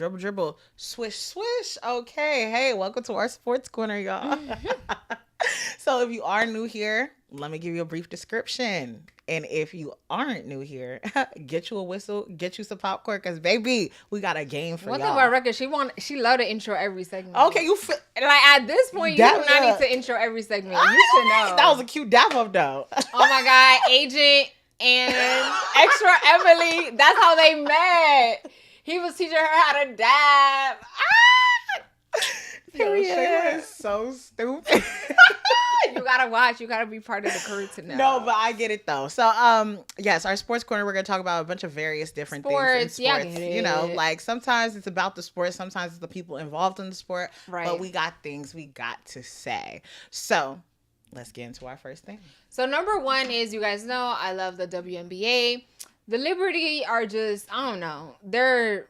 dribble, dribble, swish, swish. Okay, hey, welcome to our sports corner, y'all. So if you are new here, let me give you a brief description. And if you aren't new here, get you a whistle, get you some popcorn, because baby, we got a game for One y'all. thing about record, she love to intro every segment. Okay, like at this point, you do not need to intro every segment. You should know. That was a cute dap up though. Oh my God, Agent and Extra Emily. That's how they met. He was teaching her how to dab. Period. Is so stupid. You gotta watch. You gotta be part of the crew to know. No, but I get it though. So, yes, our sports corner. We're gonna talk about a bunch of various different things in sports. Yeah, I get it. You know, like sometimes it's about the sport, sometimes it's the people involved in the sport. Right. But we got things we got to say. So, let's get into our first thing. So number one is, you guys know I love the WNBA. The Liberty are just, I don't know. They're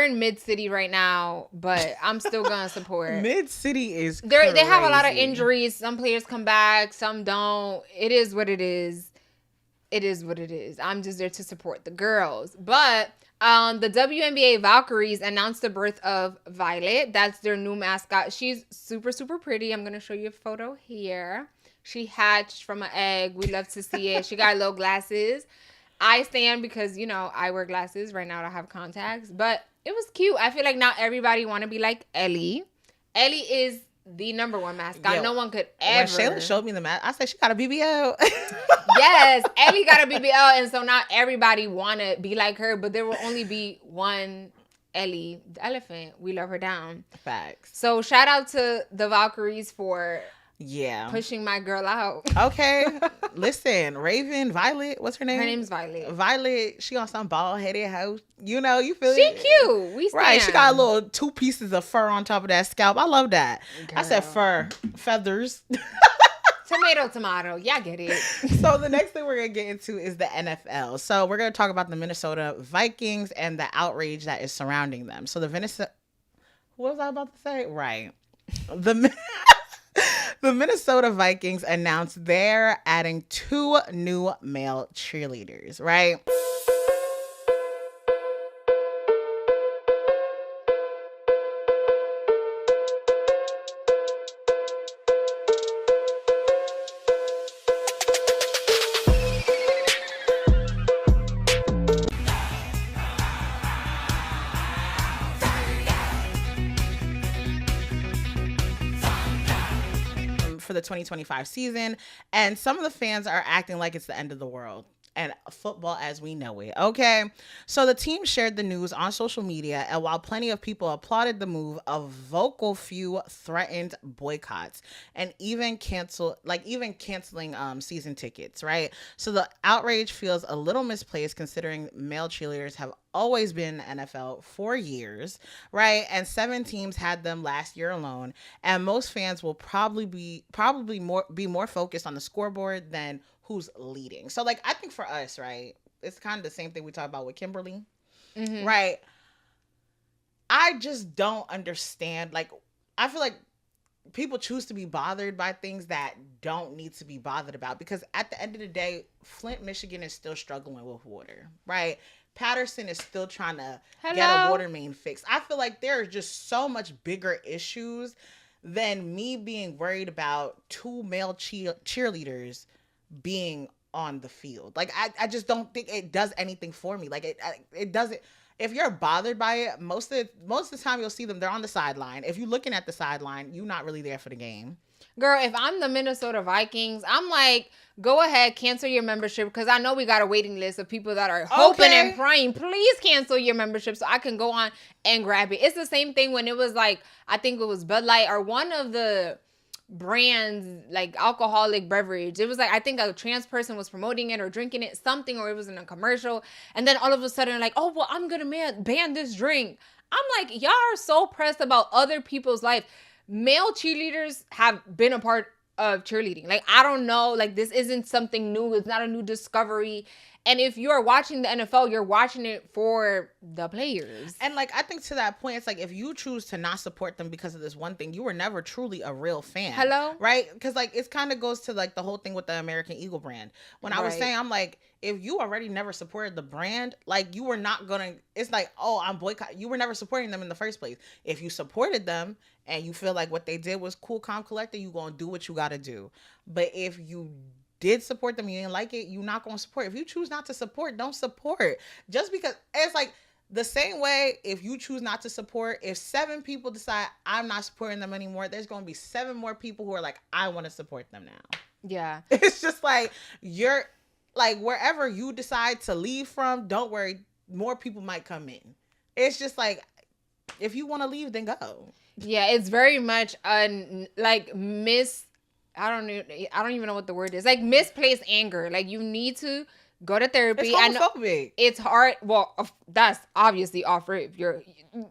in Mid-City right now, but I'm still gonna support. Mid-City is they have a lot of injuries. Some players come back, some don't. It is what it is. It is what it is. I'm just there to support the girls. But the WNBA Valkyries announced the birth of Violet. That's their new mascot. She's super, super pretty. I'm gonna show you a photo here. She hatched from an egg. We love to see it. She got little glasses. I stand because, you know, I wear glasses. Right now I don't have contacts. But it was cute. I feel like now everybody want to be like Ellie. Ellie is the number one mascot. Yeah. No one could ever. When Shayla showed me the mask, I said she got a BBL. Yes, Ellie got a BBL. And so now everybody want to be like her. But there will only be one Ellie, the elephant. We love her down. Facts. So shout out to the Valkyries for... Yeah. pushing my girl out. Okay. Listen, Violet, what's her name? Her name's Violet. Violet, she on some bald-headed house. You know, you feel she it? Cute. We stand. Right, she got a little 2 pieces of fur on top of that scalp. I love that. Girl. I said fur. Feathers. Tomato. Yeah, I get it. So the next thing we're going to get into is the NFL. So we're going to talk about the Minnesota Vikings and the outrage that is surrounding them. So what was I about to say? Right. The Minnesota Vikings announced they're adding 2 new male cheerleaders, right? For the 2025 season, and some of the fans are acting like it's the end of the world and football as we know it. Okay, so the team shared the news on social media, and while plenty of people applauded the move, a vocal few threatened boycotts and even canceling season tickets, right? So the outrage feels a little misplaced considering male cheerleaders have always been in the NFL for years, right? And 7 teams had them last year alone, and most fans will probably be more focused on the scoreboard than who's leading. So like, I think for us, right, it's kind of the same thing we talk about with Kimberly, right? I just don't understand. Like, I feel like people choose to be bothered by things that don't need to be bothered about, because at the end of the day, Flint, Michigan is still struggling with water, right? Patterson is still trying to get a water main fixed. I feel like there are just so much bigger issues than me being worried about 2 male cheerleaders being on the field. Like, I just don't think it does anything for me. Like, it doesn't. If you're bothered by it, most of the time you'll see them, they're on the sideline. If you're looking at the sideline, you're not really there for the game. Girl, if I'm the Minnesota Vikings, I'm like, go ahead, cancel your membership, because I know we got a waiting list of people that are hoping and praying. Please cancel your membership so I can go on and grab it. It's the same thing when it was like, I think it was Bud Light or one of the brands, like alcoholic beverage. It was like, I think a trans person was promoting it or drinking it, something, or it was in a commercial. And then all of a sudden, like, oh, well, I'm going to ban this drink. I'm like, y'all are so pressed about other people's life. Male cheerleaders have been a part of cheerleading. Like, I don't know. Like, this isn't something new. It's not a new discovery. And if you're watching the NFL, you're watching it for the players. And, like, I think to that point, it's like, if you choose to not support them because of this one thing, you were never truly a real fan. Hello? Right? Because, like, it kind of goes to, like, the whole thing with the American Eagle brand. When I was saying, I'm like, if you already never supported the brand, like you were not gonna, it's like, oh, I'm boycotting. You were never supporting them in the first place. If you supported them and you feel like what they did was cool, calm, collected, you gonna do what you gotta do. But if you did support them, you didn't like it, you're not gonna support. If you choose not to support, don't support. Just because it's like the same way, if you choose not to support, if 7 people decide I'm not supporting them anymore, there's gonna be 7 more people who are like, I want to support them now. Yeah. It's just like you're like wherever you decide to leave from, don't worry, more people might come in. It's just like if you want to leave, then go. Yeah, it's very much like I don't even know what the word is. Like misplaced anger. Like you need to go to therapy. It's homophobic. It's hard. Well, that's obviously offer if you're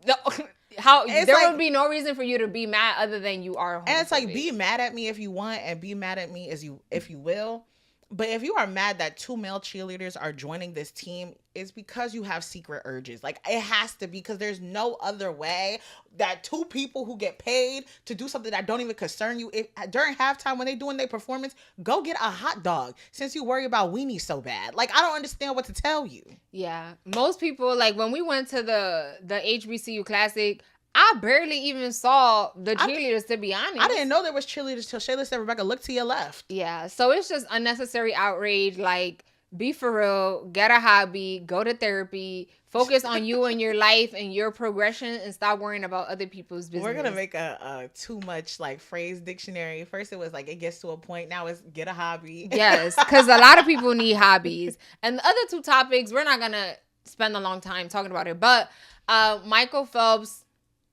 there would be no reason for you to be mad other than you are homophobic. And it's like, be mad at me if you want, and be mad at me if you will. But if you are mad that 2 male cheerleaders are joining this team, it's because you have secret urges. Like, it has to be, because there's no other way that 2 people who get paid to do something that don't even concern you, during halftime when they doing their performance, go get a hot dog since you worry about weenies so bad. Like, I don't understand what to tell you. Yeah. Most people, like, when we went to the HBCU Classic, I barely even saw the cheerleaders, to be honest. I didn't know there was cheerleaders till Shayla said, Rebecca, look to your left. Yeah, so it's just unnecessary outrage. Like, be for real, get a hobby, go to therapy, focus on you and your life and your progression, and stop worrying about other people's business. We're gonna make a too much like phrase dictionary. First it was like, it gets to a point. Now it's get a hobby. Yes, because a lot of people need hobbies. And the other 2 topics, we're not gonna spend a long time talking about it, but Michael Phelps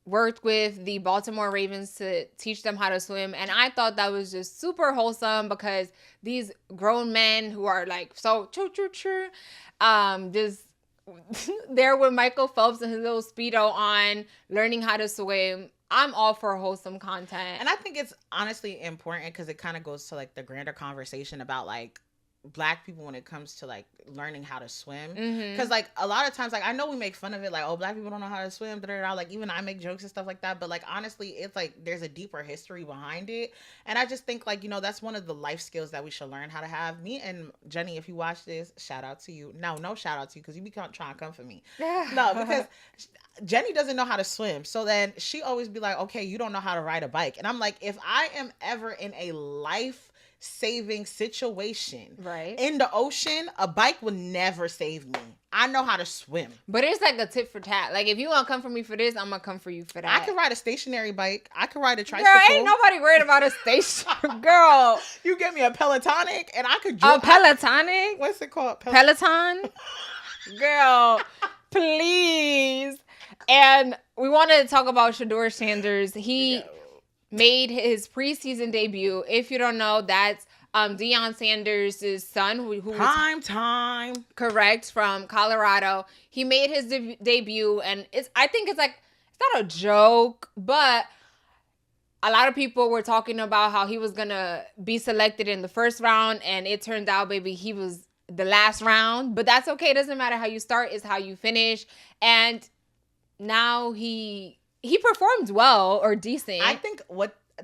worked with the Baltimore Ravens to teach them how to swim. And I thought that was just super wholesome, because these grown men who are like, so just there with Michael Phelps and his little Speedo on, learning how to swim. I'm all for wholesome content. And I think it's honestly important because it kind of goes to like the grander conversation about like Black people when it comes to like learning how to swim, because like a lot of times, like I know we make fun of it, like, oh, Black people don't know how to swim, like even I make jokes and stuff like that, but like honestly it's like there's a deeper history behind it. And I just think like, you know, that's one of the life skills that we should learn how to have. Me and Jenny, if you watch this, shout out to you. No shout out to you, because you be trying to come for me. No, because Jenny doesn't know how to swim, so then she always be like, okay, you don't know how to ride a bike. And I'm like, if I am ever in a life-saving situation, right, in the ocean, a bike would never save me. I know how to swim. But it's like a tit for tat. Like, if you want to come for me for this, I'm going to come for you for that. I can ride a stationary bike. I can ride a tricycle. Girl, ain't nobody worried about a station. Girl. You get me a Pelotonic and I could A Pelotonic? What's it called? Peloton? Girl, please. And we wanted to talk about Shedeur Sanders. He made his preseason debut. If you don't know, that's Deion Sanders' son, who Prime time, correct, from Colorado. He made his debut, and I think it's not a joke, but a lot of people were talking about how he was gonna be selected in the first round, and it turned out, baby, he was the last round. But that's okay. It doesn't matter how you start; it's how you finish. And now he performed well, or decent. I think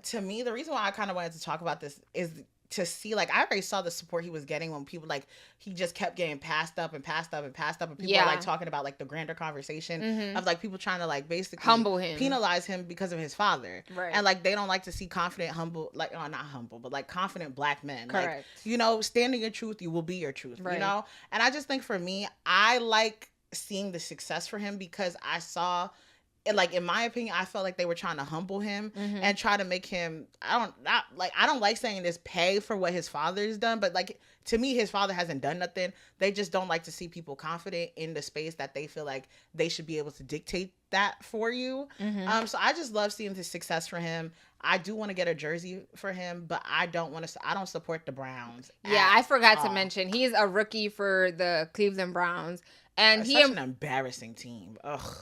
to me, the reason why I kind of wanted to talk about this is to see, like, I already saw the support he was getting when people, like, he just kept getting passed up and passed up and passed up, and people were like talking about like the grander conversation of like people trying to like basically humble him, penalize him because of his father, right? And like they don't like to see confident, humble, like, oh, not humble, but like confident Black men, correct? Like, you know, standing your truth, you will be your truth, right. You know. And I just think for me, I like seeing the success for him because I saw. Like, in my opinion, I felt like they were trying to humble him and try to make him, I don't like saying this, pay for what his father's done, but like, to me, his father hasn't done nothing. They just don't like to see people confident in the space that they feel like they should be able to dictate that for you. So I just love seeing the success for him. I do want to get a jersey for him, but I don't support the Browns. Yeah, I forgot to mention, he's a rookie for the Cleveland Browns. And That's such an embarrassing team. Ugh.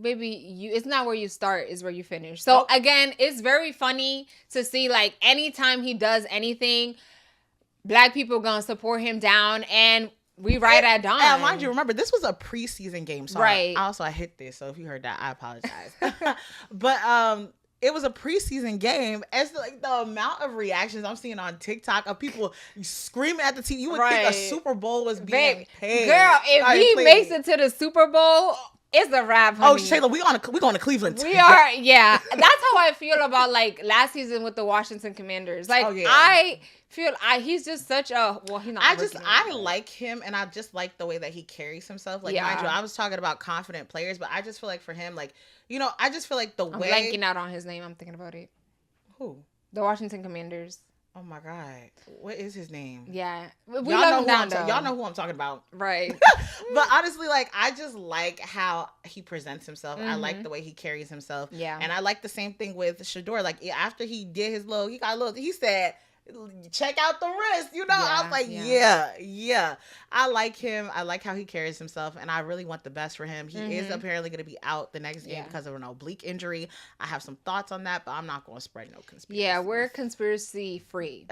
Baby, it's not where you start, is where you finish. So again, it's very funny to see, like, anytime he does anything, Black people gonna support him down, and we ride at dawn. And mind you, remember, this was a preseason game, so right. I hit this, so if you heard that, I apologize. But it was a preseason game. It's like the amount of reactions I'm seeing on TikTok of people screaming at the team. You would think a Super Bowl was being paid. Girl, if he makes it to the Super Bowl, it's a wrap, honey. Oh, Shayla, we going to Cleveland. We are, yeah. That's how I feel about like last season with the Washington Commanders. Like I feel he's just such a he's not. I like him, and I just like the way that he carries himself. Like mind you, I was talking about confident players, but I just feel like for him, like I just feel like the way I'm blanking out on his name. I'm thinking about it. Who? The Washington Commanders. Oh my God, what is his name? Yeah, we love him down though. Y'all know who I'm talking about, right? But honestly, like I just like how he presents himself. I like the way he carries himself. Yeah, and I like the same thing with Shedeur. Like after he did his he said, check out the wrist, I was like, yeah, I like him. I like how he carries himself, and I really want the best for him. He is apparently going to be out the next game because of an oblique injury. I have some thoughts on that, but I'm not going to spread no conspiracy. Yeah, we're conspiracy free.